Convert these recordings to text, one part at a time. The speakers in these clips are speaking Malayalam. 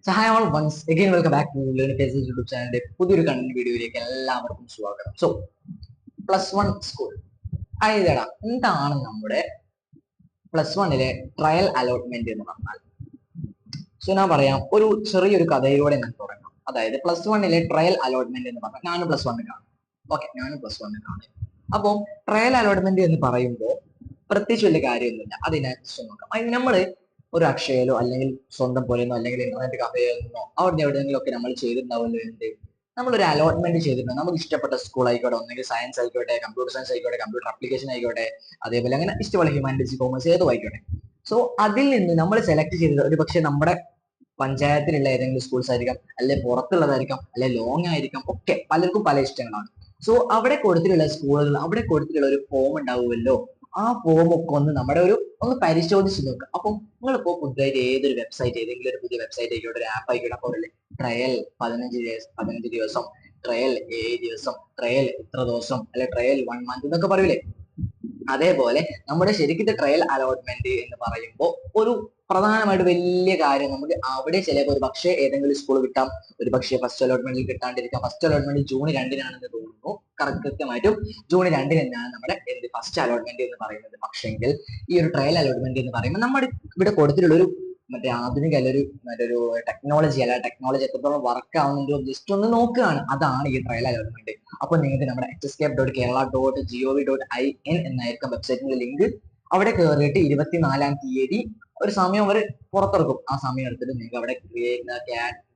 Hi all once again welcome back to learning phases YouTube ചാനലിന്റെ പുതിയൊരു കണ്ടന്റ് വീഡിയോയിലേക്ക് എല്ലാവർക്കും സ്വാഗതം. സോ +1 സ്കൂൾ അതായതാ എന്താണ് നമ്മുടെ +1 ട്രയൽ അലോട്ട്മെന്റ് എന്ന് പറഞ്ഞാൽ? സോ ഞാൻ പറയാം, ഒരു ചെറിയൊരു കഥയിലൂടെ ഞാൻ തുടങ്ങാം. അതായത് +1 ട്രയൽ അലോട്ട്മെന്റ് എന്ന് പറഞ്ഞാൽ ഞാനും +1 ഓക്കെ, ഞാനും +1 അപ്പോൾ ട്രയൽ അലോട്ട്മെന്റ് എന്ന് പറയുമ്പോൾ പ്രത്യേകിച്ച് വലിയ കാര്യമൊന്നുമില്ല. അതിനെ നോക്കാം. അതിന് നമ്മള് ഒരു അക്ഷയയിലോ അല്ലെങ്കിൽ സ്വന്തം പോലെയോ അല്ലെങ്കിൽ ഇന്റർനെറ്റ് കഫേയിൽ നിന്നോ അവിടെ എവിടെയെങ്കിലും ഒക്കെ നമ്മൾ ചെയ്തിട്ടുണ്ടാവുമല്ലോ. എന്ത് നമ്മളൊരു അലോട്ട്മെന്റ് ചെയ്തിട്ടുണ്ട്. നമുക്ക് ഇഷ്ടപ്പെട്ട സ്കൂൾ ആയിക്കോട്ടെ, ഒന്നെങ്കിൽ സയൻസ് ആയിക്കോട്ടെ, കമ്പ്യൂട്ടർ സയൻസ് ആയിക്കോട്ടെ, കമ്പ്യൂട്ടർ അപ്ലിക്കേഷൻ ആയിക്കോട്ടെ, അതേപോലെ അങ്ങനെ ഇഷ്ടമുള്ള ഹ്യൂമാനിറ്റീസ്, കോമേഴ്സ് ഏതോ ആയിക്കോട്ടെ. സോ അതിൽ നിന്ന് നമ്മൾ സെലക്ട് ചെയ്തത് ഒരു പക്ഷേ നമ്മുടെ പഞ്ചായത്തിലുള്ള ഏതെങ്കിലും സ്കൂൾസ് ആയിരിക്കാം, അല്ലെ പുറത്തുള്ളതായിരിക്കാം, അല്ലെ ലോങ് ആയിരിക്കാം. ഒക്കെ പലർക്കും പല ഇഷ്ടങ്ങളാണ്. സോ അവിടെ കൊടുത്തിട്ടുള്ള സ്കൂളുകൾ, അവിടെ കൊടുത്തിട്ടുള്ള ഒരു ഫോം ഉണ്ടാവുമല്ലോ. ആ ഫോം ഒക്കെ നമ്മുടെ ഒന്ന് പരിശോധിച്ച് നോക്കുക. അപ്പം നിങ്ങളിപ്പോ പുതുതായിട്ട് ഏതൊരു വെബ്സൈറ്റ്, ഏതെങ്കിലും ഒരു പുതിയ വെബ്സൈറ്റ് ആയിക്കോട്ടെ, ഒരു ആപ്പ് ആയിക്കോട്ടെ, അപ്പോൾ ട്രയൽ 15 ദിവസം, ട്രയൽ 7 ദിവസം, ട്രയൽ ഇത്ര ദിവസം, അല്ലെ ട്രയൽ 1 month എന്നൊക്കെ പറയൂലേ. അതേപോലെ നമ്മുടെ ശരിക്കും ട്രയൽ അലോട്ട്മെന്റ് എന്ന് പറയുമ്പോൾ ഒരു പ്രധാനമായിട്ട് വലിയ കാര്യം, നമുക്ക് അവിടെ ചിലപ്പോൾ ഒരു പക്ഷേ ഏതെങ്കിലും സ്കൂൾ കിട്ടാം, ഒരു പക്ഷേ ഫസ്റ്റ് അലോട്ട്മെന്റിൽ കിട്ടാണ്ടിരിക്കാം. ഫസ്റ്റ് അലോട്ട്മെന്റ് ജൂൺ 2-നാണെന്ന് തോന്നുന്നു. കൃത്യമായിട്ടും ജൂൺ 2 തന്നെയാണ് നമ്മുടെ ഫസ്റ്റ് അലോട്ട്മെന്റ് എന്ന് പറയുന്നത്. പക്ഷെങ്കിൽ ഈ ഒരു ട്രയൽ അലോട്ട്മെന്റ് എന്ന് പറയുമ്പോൾ നമ്മുടെ ഇവിടെ കൊടുത്തിട്ടുള്ള ഒരു ആധുനിക മറ്റൊരു ടെക്നോളജി എത്രത്തോളം വർക്ക് ആവുന്നുണ്ടോ ജസ്റ്റ് ഒന്ന് നോക്കുകയാണ്. അതാണ് ഈ ട്രയൽ അലോട്ട്മെന്റ്. അപ്പോൾ നിങ്ങൾക്ക് നമ്മുടെ hscape.kerala.gov.in എന്നായിരിക്കും വെബ്സൈറ്റിന്റെ ലിങ്ക്. അവിടെ കയറിയിട്ട് 24-ാം തീയതി ഒരു സമയം അവർ പുറത്തിറക്കും. ആ സമയം എടുത്തിട്ട് നിങ്ങൾക്ക് അവിടെ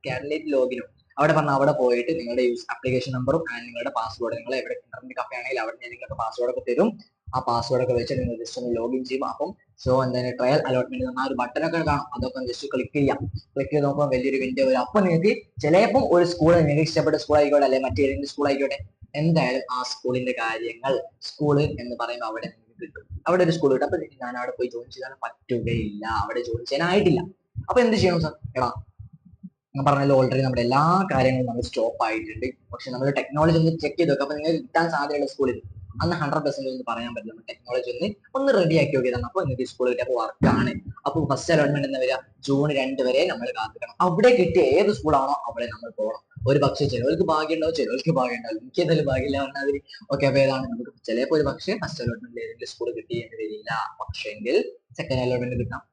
കാൻഡിഡേറ്റ് ലോഗിനും അവിടെ അവിടെ പോയിട്ട് നിങ്ങളുടെ ആപ്ലിക്കേഷൻ നമ്പറും നിങ്ങളുടെ പാസ്വേഡ്, നിങ്ങൾ എവിടെ ഇന്റർനെറ്റ് കഫേ ആണെങ്കിൽ അവിടെ നിങ്ങൾക്ക് പാസ്വേഡ് ഒക്കെ തരും. ആ പാസ്വേഡ് ഒക്കെ വെച്ച് നിങ്ങൾ ജസ്റ്റ് ഒന്ന് ലോഗിൻ ചെയ്യും. അപ്പം സോ എന്താണ് ട്രയൽ അലോട്ട്മെന്റ് എന്ന ഒരു ബട്ടൺ ഒക്കെ കാണും. അതൊക്കെ ജസ്റ്റ് ക്ലിക്ക് ചെയ്യാം. ക്ലിക്ക് ചെയ്ത് നോക്കുമ്പോൾ വലിയൊരു വിൻഡോ വരും. അപ്പൊ നിങ്ങൾക്ക് ചിലപ്പോൾ ഒരു സ്കൂൾ, നിങ്ങൾക്ക് ഇഷ്ടപ്പെട്ട സ്കൂൾ ആയിക്കോട്ടെ, അല്ലെങ്കിൽ മറ്റേതെങ്കിലും സ്കൂൾ ആയിക്കോട്ടെ, എന്തായാലും ആ സ്കൂളിന്റെ കാര്യങ്ങൾ, സ്കൂള് എന്ന് പറയുമ്പോൾ അവിടെ നിങ്ങൾക്ക് കിട്ടും. അവിടെ ഒരു സ്കൂൾ കിട്ടും. അപ്പൊ ഞാൻ അവിടെ പോയി ജോയിൻ ചെയ്യാൻ പറ്റുകയില്ല, അവിടെ ജോയിൻ ചെയ്യാനായിട്ടില്ല. അപ്പൊ എന്ത് ചെയ്യണം സാർ? എടാ, ഞാൻ പറഞ്ഞല്ലോ, ഓൾറെഡി നമ്മുടെ എല്ലാ കാര്യങ്ങളും നമ്മൾ സ്റ്റോപ്പ് ആയിട്ടുണ്ട്. പക്ഷെ നമ്മൾ ടെക്നോളജി ഒന്ന് ചെക്ക് ചെയ്ത് നോക്കാം. അപ്പൊ നിങ്ങൾക്ക് കിട്ടാൻ സാധ്യതയുള്ള സ്കൂളിൽ അന്ന് 100% ഒന്ന് പറയാൻ പറ്റില്ല. ടെക്നോളജി ഒന്ന് റെഡി ആക്കി നോക്കിയതാണ്. അപ്പൊ നിങ്ങൾക്ക് സ്കൂളിൽ കിട്ടിയപ്പോൾ വർക്കാണ്. അപ്പൊ ഫസ്റ്റ് അലോട്ട്മെന്റ് എന്ന് വരിക ജൂൺ 2 വരെ നമ്മൾ കാത്തിക്കണം. അവിടെ കിട്ടിയ ഏത് സ്കൂളാണോ അവിടെ നമ്മൾ പോകണം. ഒരു പക്ഷേ ചിലവർക്ക് ഭാഗ്യം ഉണ്ടാവും, ചിലവർക്ക് ഭാഗ്യം ഉണ്ടാവും. എനിക്ക് ഏതായാലും ഭാഗ്യമില്ല പറഞ്ഞാൽ ഓക്കെ. അപ്പൊ ഏതാണ് നമുക്ക് ചിലപ്പോൾ ഒരു പക്ഷേ ഫസ്റ്റ് അലോട്ട്മെന്റ് ഏതെങ്കിലും സ്കൂൾ കിട്ടിയെന്ന് വരില്ല. പക്ഷെങ്കിൽ സെക്കൻഡ് അലോട്ട്മെന്റ് കിട്ടാൻ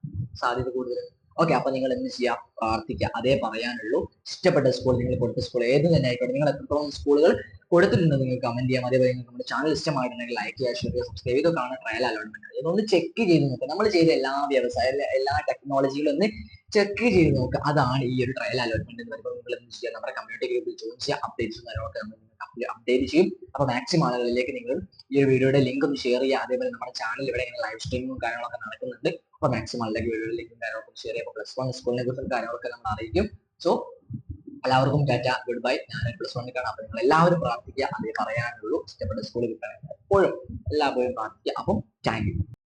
സാധ്യത കൂടുതൽ. ഓക്കെ, അപ്പൊ നിങ്ങൾ എന്ത് ചെയ്യുക? പ്രാർത്ഥിക്കുക. അതേ പറയാനുള്ളൂ. ഇഷ്ടപ്പെട്ട സ്കൂൾ, നിങ്ങൾ കൊടുത്ത സ്കൂൾ ഏത് തന്നെ ആയിക്കോട്ടെ, നിങ്ങൾ എത്രത്തോളം സ്കൂളുകൾ കൊടുത്തിട്ടുണ്ട് നിങ്ങൾ കമന്റ് ചെയ്യാം. അതേപോലെ നിങ്ങൾക്ക് നമ്മുടെ ചാനൽ ഇഷ്ടമായിട്ടുണ്ടെങ്കിൽ ലൈക്ക് ചെയ്യുക, ഷെയർ ചെയ്യുക, സബ്സ്ക്രൈബ് ചെയ്തൊക്കെയാണ് ട്രയൽ അലോട്ട്മെന്റ്. ഇതൊന്ന് ചെക്ക് ചെയ്ത് നോക്കുക. നമ്മൾ ചെയ്ത എല്ലാ എല്ലാ ടെക്നോളജികളും ഒന്ന് ചെക്ക് ചെയ്ത് നോക്കുക. അതാണ് ഈ ഒരു ട്രയൽ അലോട്ട്മെന്റ് എന്ന് പറയുമ്പോൾ. നിങ്ങൾ എന്ത് ചെയ്യുക? നമ്മുടെ കമ്മ്യൂണിറ്റി ഗ്രൂപ്പിൽ ജോയിൻ ചെയ്യുക. അപ്ഡേറ്റ്സും കാര്യങ്ങളൊക്കെ നമ്മൾ അപ്ഡേറ്റ് ചെയ്യും. അപ്പൊ മാക്സിമം ആളുകളിലേക്ക് നിങ്ങൾ ഈ ഒരു വീഡിയോയുടെ ലിങ്ക് ഒന്ന് ഷെയർ ചെയ്യുക. അതേപോലെ നമ്മുടെ ചാനൽ ഇവിടെ ഇങ്ങനെ ലൈവ് സ്ട്രീമിങ്ങും കാര്യങ്ങളൊക്കെ നടക്കുന്നുണ്ട്. അപ്പൊ മാക്സിമം ആളുകളിലേക്ക് വീഡിയോയുടെ ലിങ്കും കാര്യങ്ങളൊക്കെ ഷെയർ ചെയ്യുക. +1 സ്കൂളിനെ കുറിച്ചും കാര്യങ്ങളൊക്കെ നമ്മൾ അറിയിക്കും. സോ എല്ലാവർക്കും ടാറ്റ, ഗുഡ് ബൈ. ഞാൻ +1 അപ്പൊ നിങ്ങൾ എല്ലാവരും പ്രാർത്ഥിക്കുക. അതേ പറയാനുള്ളൂ. ഇഷ്ടപ്പെട്ട സ്കൂളിൽ കിട്ടാൻ എപ്പോഴും എല്ലാവരും പ്രാർത്ഥിക്കുക. അപ്പം താങ്ക് യു.